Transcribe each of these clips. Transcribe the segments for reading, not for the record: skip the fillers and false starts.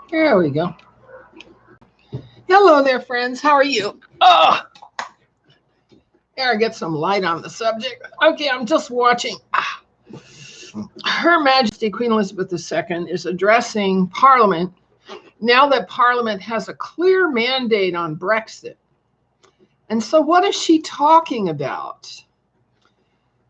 There we go. Hello there, friends. How are you? Oh, there, I get some light on the subject. Okay, I'm just watching. Her Majesty Queen Elizabeth II is addressing Parliament now that Parliament has a clear mandate on Brexit. And so what is she talking about?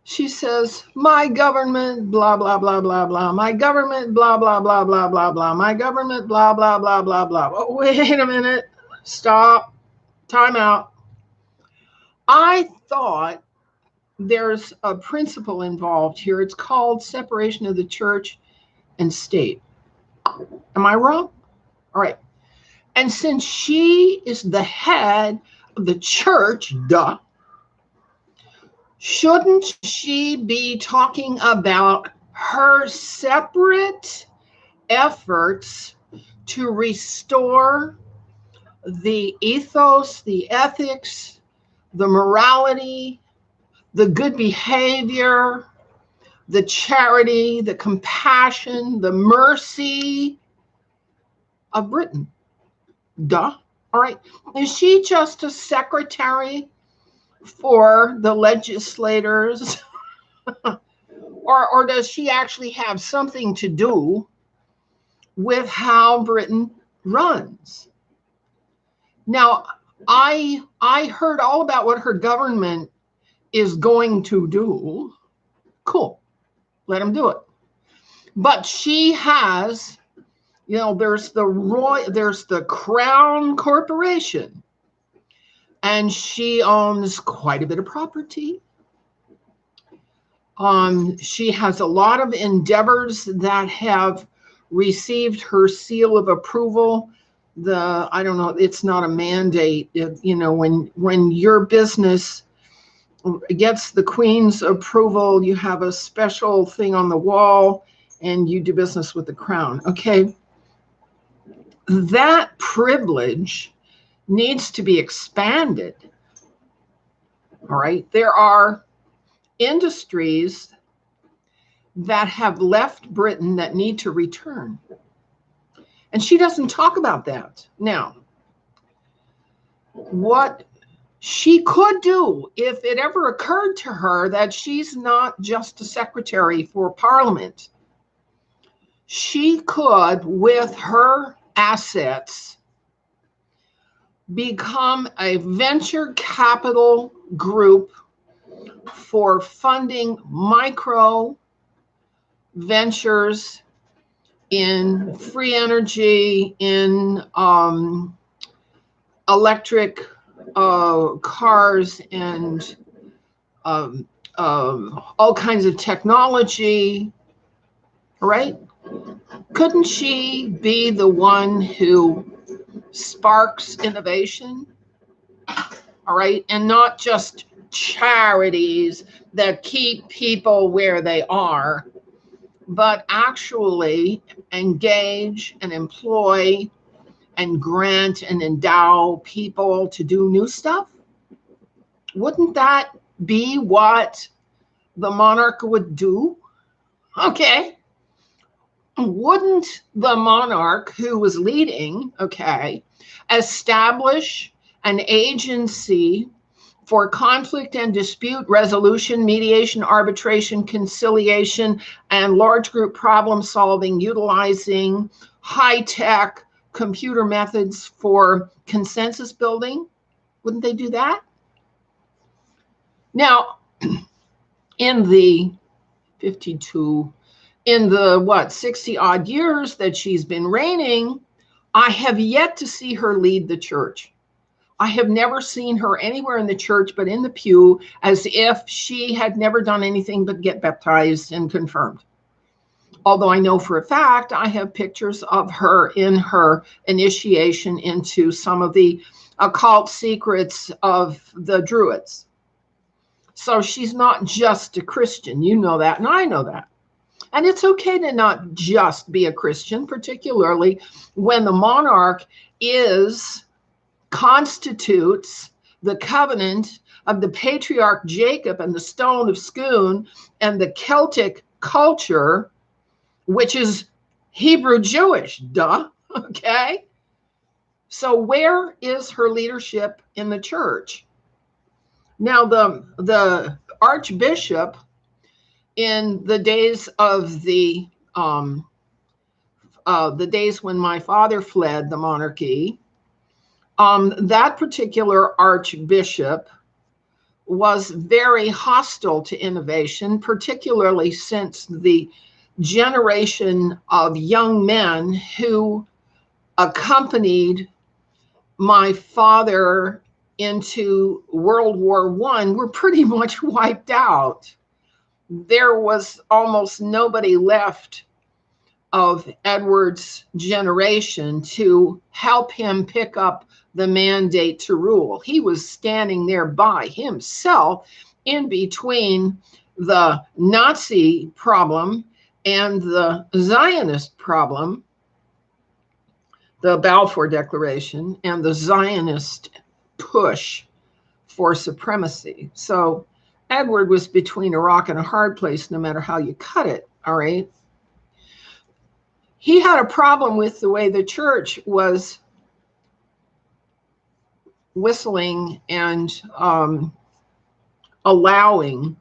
She says, my government, blah, blah, blah, blah, blah. My government, blah, blah, blah, blah, blah, blah. My government, blah, blah, blah, blah, blah. Oh, wait a minute. Stop. Time out. I thought there's a principle involved here. It's called separation of the church and state. Am I wrong? All right. And since she is the head of the church, duh, shouldn't she be talking about her separate efforts to restore the ethos, the ethics, the morality, the good behavior, the charity, the compassion, the mercy of Britain? Duh. All right. Is she just a secretary for the legislators? or does she actually have something to do with how Britain runs? Now, I heard all about what her government is going to do. Cool. Let them do it. But she has, there's the Crown Corporation, and she owns quite a bit of property. She has a lot of endeavors that have received her seal of approval. I don't know, it's not a mandate. When your business gets the Queen's approval, you have a special thing on the wall and you do business with the Crown. Okay. That privilege needs to be expanded. All right. There are industries that have left Britain that need to return. And she doesn't talk about that. Now, what she could do, if it ever occurred to her that she's not just a secretary for Parliament, she could, with her assets, become a venture capital group for funding micro ventures in free energy, in electric cars, and all kinds of technology, right? Couldn't she be the one who sparks innovation? All right, and not just charities that keep people where they are, but actually engage and employ and grant and endow people to do new stuff? Wouldn't that be what the monarch would do? Okay. Wouldn't the monarch who was leading, establish an agency for conflict and dispute resolution, mediation, arbitration, conciliation, and large group problem solving, utilizing high-tech computer methods for consensus building? Wouldn't they do that? Now, in the 60 odd years that she's been reigning, I have yet to see her lead the church. I have never seen her anywhere in the church but in the pew, as if she had never done anything but get baptized and confirmed. Although I know for a fact, I have pictures of her in her initiation into some of the occult secrets of the Druids. So she's not just a Christian. You know that, and I know that. And it's okay to not just be a Christian, particularly when the monarch constitutes the covenant of the patriarch Jacob and the stone of Scone and the Celtic culture, which is Hebrew Jewish, duh. Okay? So where is her leadership in the church? Now, the archbishop in the days of the days when my father fled the monarchy, that particular archbishop was very hostile to innovation, particularly since the generation of young men who accompanied my father into World War I were pretty much wiped out. There was almost nobody left of Edward's generation to help him pick up the mandate to rule. He was standing there by himself in between the Nazi problem and the Zionist problem, the Balfour Declaration, and the Zionist push for supremacy. So Edward was between a rock and a hard place, no matter how you cut it, all right? He had a problem with the way the church was whistling and allowing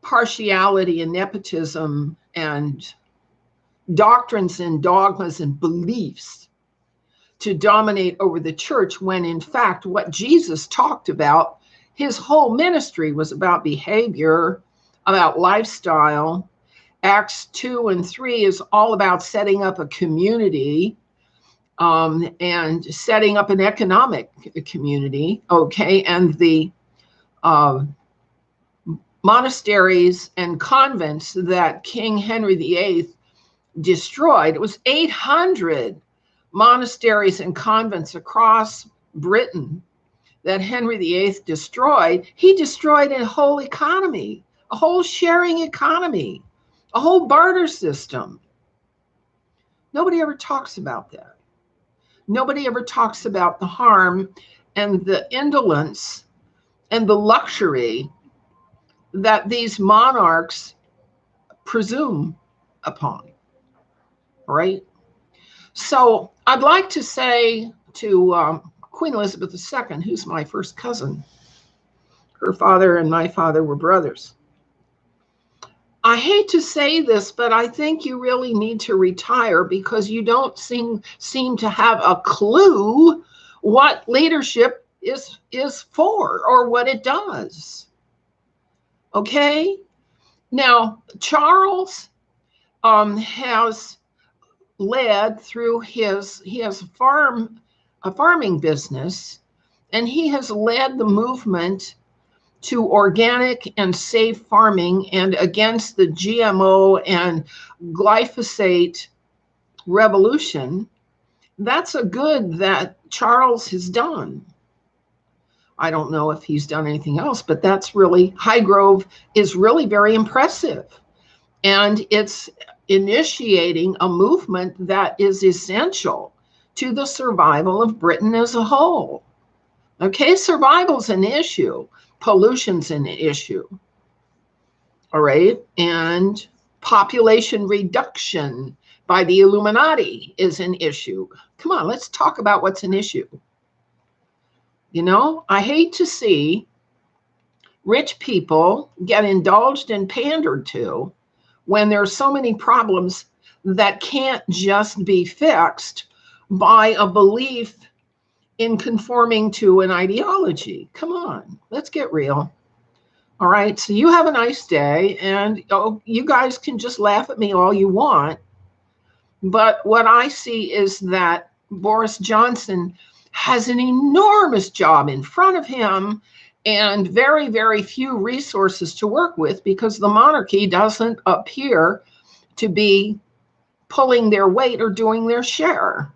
partiality and nepotism and doctrines and dogmas and beliefs to dominate over the church, when in fact what Jesus talked about, his whole ministry was about behavior, about lifestyle. Acts 2 and 3 is all about setting up a community and setting up an economic community, okay? And the monasteries and convents that King Henry VIII destroyed, it was 800 monasteries and convents across Britain that Henry VIII destroyed. He destroyed a whole economy, a whole sharing economy, a whole barter system. Nobody ever talks about that. Nobody ever talks about the harm and the indolence and the luxury that these monarchs presume upon, right? So I'd like to say to Queen Elizabeth II, who's my first cousin, her father and my father were brothers. I hate to say this, but I think you really need to retire, because you don't seem to have a clue what leadership is for or what it does. Okay? Now, Charles has led through he has a farming business, and he has led the movement to organic and safe farming and against the GMO and glyphosate revolution. That's a good that Charles has done. I don't know if he's done anything else, but that's really, Highgrove is really very impressive. And it's initiating a movement that is essential to the survival of Britain as a whole. Okay, survival's an issue. Pollution's an issue, all right? And population reduction by the Illuminati is an issue. Come on, let's talk about what's an issue. You know, I hate to see rich people get indulged and pandered to when there's so many problems that can't just be fixed by a belief in conforming to an ideology. Come on, let's get real. All right, so you have a nice day, and you guys can just laugh at me all you want. But what I see is that Boris Johnson has an enormous job in front of him and very, very few resources to work with, because the monarchy doesn't appear to be pulling their weight or doing their share.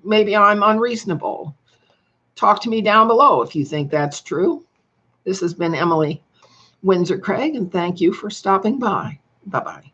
Maybe I'm unreasonable. Talk to me down below if you think that's true. This has been Emily Windsor Craig, and thank you for stopping by. Bye-bye.